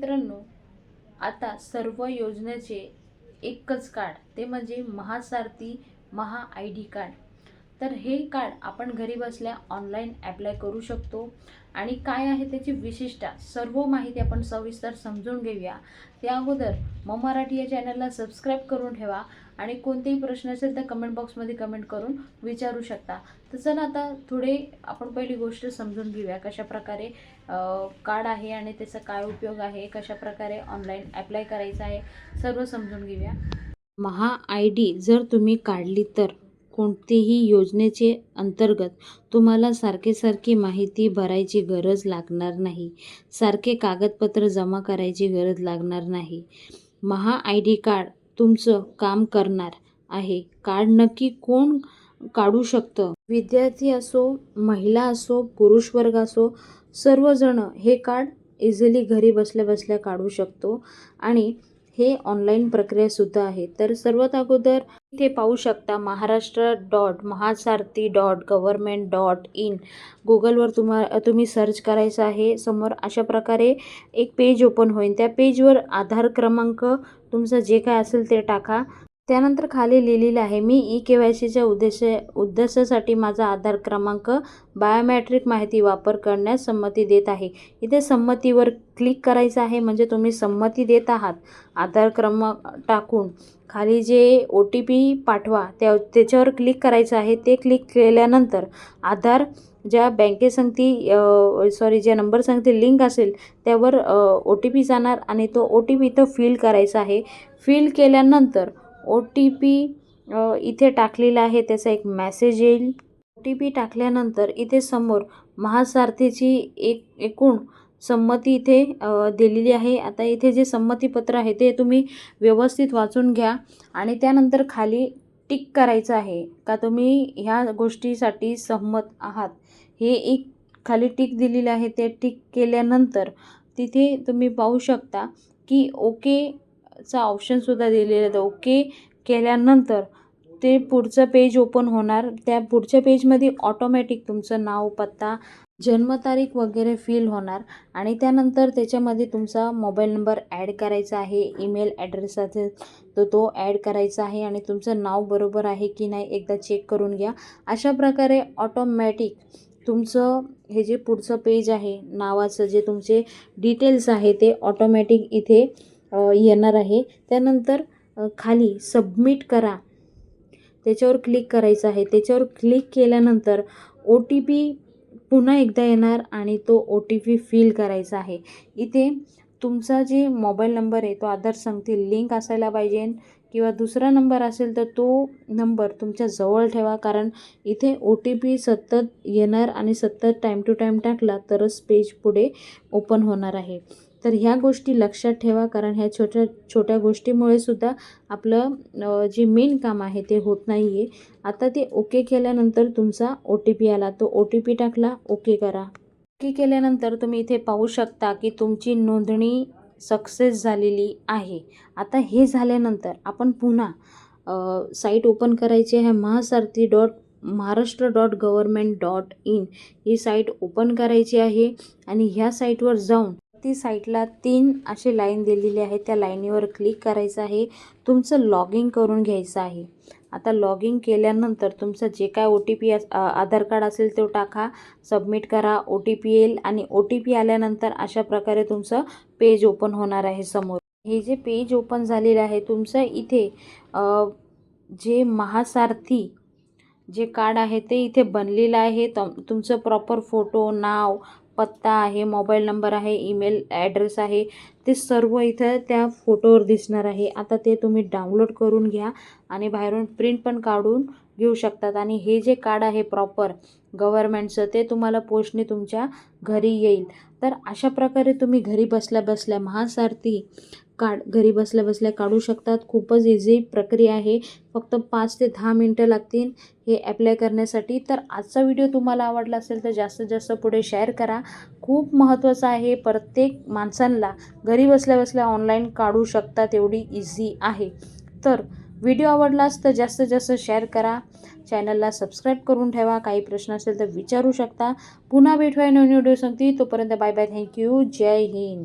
मित्रांनो, आता सर्व योजनेचे एकच कार्ड, ते म्हणजे महासारथी महा आय डी कार्ड. तर हे कार्ड आपण घरी बसल्या ऑनलाईन अप्लाय करू शकतो. आणि काय आहे त्याची विशेषता, सर्व माहिती आपण सविस्तर समजून घेऊया. त्या अगोदर मराठी या चॅनलला सबस्क्राईब करून ठेवा आणि कोणतेही प्रश्न असेल तर कमेंट बॉक्समध्ये कमेंट करून विचारू शकता. तर चला आता थोडे आपण पहिली गोष्ट समजून घेऊया, कशाप्रकारे कार्ड आहे आणि त्याचा काय उपयोग आहे, कशाप्रकारे ऑनलाईन अप्लाय करायचं आहे, सर्व समजून घेऊया. महा आय डी जर तुम्ही काढली तर कोणतेही योजनेचे अंतर्गत तुम्हाला सारखी माहिती भरायची गरज लागणार नाही, सारखे कागदपत्र जमा करायची गरज लागणार नाही. महा आय डी कार्ड तुमचं काम करणार आहे. कार्ड नक्की कोण काढू शकतं? विद्यार्थी असो, महिला असो, पुरुष वर्ग असो, सर्वजण हे कार्ड इझिली घरी बसल्या बसल्या काढू शकतो. आणि हे ऑनलाईन प्रक्रियासुद्धा आहे. तर सर्वात अगोदर इथे पाहू शकता maharashtra.mahasarathy.government.in. गुगलवर तुम्ही सर्च करायचं आहे. समोर अशा प्रकारे एक पेज ओपन होईल. त्या पेजवर आधार क्रमांक तुमचं जे काय असेल ते टाका. त्यानंतर खाली लिहिलेलं आहे, मी KYCच्या उद्देशासाठी माझा आधार क्रमांक बायोमेट्रिक माहिती वापर करण्यास संमती देत आहे. इथे संमतीवर क्लिक करायचं आहे, म्हणजे तुम्ही संमती देत आहात. आधार क्रमांक टाकून खाली जे OTP पाठवा त्याच्यावर क्लिक करायचं आहे. ते क्लिक केल्यानंतर आधार ज्या ज्या नंबर सांगते लिंक असेल त्यावर OTP जाणार आणि तो OTP इथं फिल करायचा आहे. फिल केल्यानंतर OTP इथे टाकलेला आहे, त्याचा एक मेसेज येईल. OTP टाकल्यानंतर इथे समोर महासारथीची एकूण संमती इथे दिलेली आहे. आता इथे जे संमतीपत्र आहे ते तुम्ही व्यवस्थित वाचून घ्या आणि त्यानंतर खाली टिक करायचं आहे का तुम्ही ह्या गोष्टीसाठी सहमत आहात. हे एक खाली टिक दिलेलं आहे. ते टिक केल्यानंतर तिथे तुम्ही पाहू शकता की ओकेचा ऑप्शनसुद्धा दिलेला आहे. ओके केल्यानंतर ते पुढचं पेज ओपन होणार. त्या पुढच्या पेजमध्ये ऑटोमॅटिक तुमचं नाव, पत्ता, जन्मतारीख वगैरे फिल होणार आणि त्यानंतर त्याच्यामध्ये तुमचा मोबाईल नंबर ॲड करायचा आहे. ईमेल ॲड्रेस असेल तर तो ॲड करायचा आहे आणि तुमचं नाव बरोबर आहे की नाही एकदा चेक करून घ्या. अशा प्रकारे ऑटोमॅटिक तुमचं हे जे पुढचं पेज आहे, नावाचं जे तुमचे डिटेल्स आहे ते ऑटोमॅटिक इथे येणार आहे. त्यानंतर खाली सबमिट करा त्याच्यावर क्लिक करायचं आहे. त्याच्यावर क्लिक केल्यानंतर OTP पुन्हा एकदा येणार आणि तो OTP फिल करायचा आहे. इथे तुमचा जे मोबाईल नंबर आहे तो आधार संगती लिंक असायला पाहिजे किंवा दुसरा नंबर असेल तर तो नंबर तुमच्या जवळ ठेवा, कारण इथे OTP सतत येणार आणि सतत टाईम टू टाईम टाकला तरच पेज पुढे ओपन होणार आहे. तर ह्या गोष्टी लक्षात ठेवा, कारण ह्या छोट्या छोट्या गोष्टीमुळे सुद्धा आपलं जे मेन काम आहे ते होत नाही आहे. आता ते ओके केल्यानंतर तुमचा OTP आला, तो OTP टाकला, ओके करा. ओके केल्यानंतर तुम्ही इथे पाहू शकता की तुमची नोंदणी सक्सेस झालेली आहे. आता हे झाल्यानंतर आपण पुन्हा साईट ओपन करायची आहे. maharashtra.maharashtra.government.in ही साईट ओपन करायची आहे आणि ह्या साईटवर जाऊन ती साईटला 3 असे लाईन दिलेली आहे. त्या लाईनीवर क्लिक करायचं आहे. तुमचं लॉग इन करून घ्यायचं आहे. आता लॉग इन केल्यानंतर तुमचं जे काय OTP आधार कार्ड असेल तो टाका, सबमिट करा. OTP येईल आणि OTP आल्यानंतर अशा प्रकारे तुमचं पेज ओपन होणार आहे समोर. हे जे पेज ओपन झालेलं आहे तुमचं, इथे जे महासारथी जे कार्ड आहे ते इथे बनलेलं आहे. तुमचं प्रॉपर फोटो, नाव, पत्ता आहे, मोबाईल नंबर आहे, ईमेल ॲड्रेस आहे, ते सर्व इथं त्या फोटोवर दिसणार आहे. आता ते तुम्ही डाउनलोड करून घ्या आणि बाहेरून प्रिंट पण काढून घेऊ शकतात. आणि हे जे कार्ड आहे प्रॉपर गव्हर्नमेंटचं ते तुम्हाला पोस्टने तुमच्या घरी येईल. तर अशा प्रकारे तुम्ही घरी बसल्या बसल्या महासारथी कार्ड घरी बसल्या बसल्या काढू शकतात. खूपच इझी प्रक्रिया आहे. फक्त 5 ते 10 मिनटं लागतील हे ॲप्लाय करण्यासाठी. तर आजचा व्हिडिओ तुम्हाला आवडला असेल तर जास्तीत जास्त पुढे शेअर करा. खूप महत्त्वाचं आहे. प्रत्येक माणसांना घरी बसल्या बसल्या ऑनलाईन काढू शकतात, एवढी इझी आहे. तर व्हिडिओ आवडलास तर जास्तीत जास्त शेअर करा. चॅनलला सबस्क्राईब करून ठेवा. काही प्रश्न असेल तर विचारू शकता. पुन्हा भेटूया नवीन व्हिडिओ सांगते. तोपर्यंत बाय बाय. थँक्यू. जय हिंद.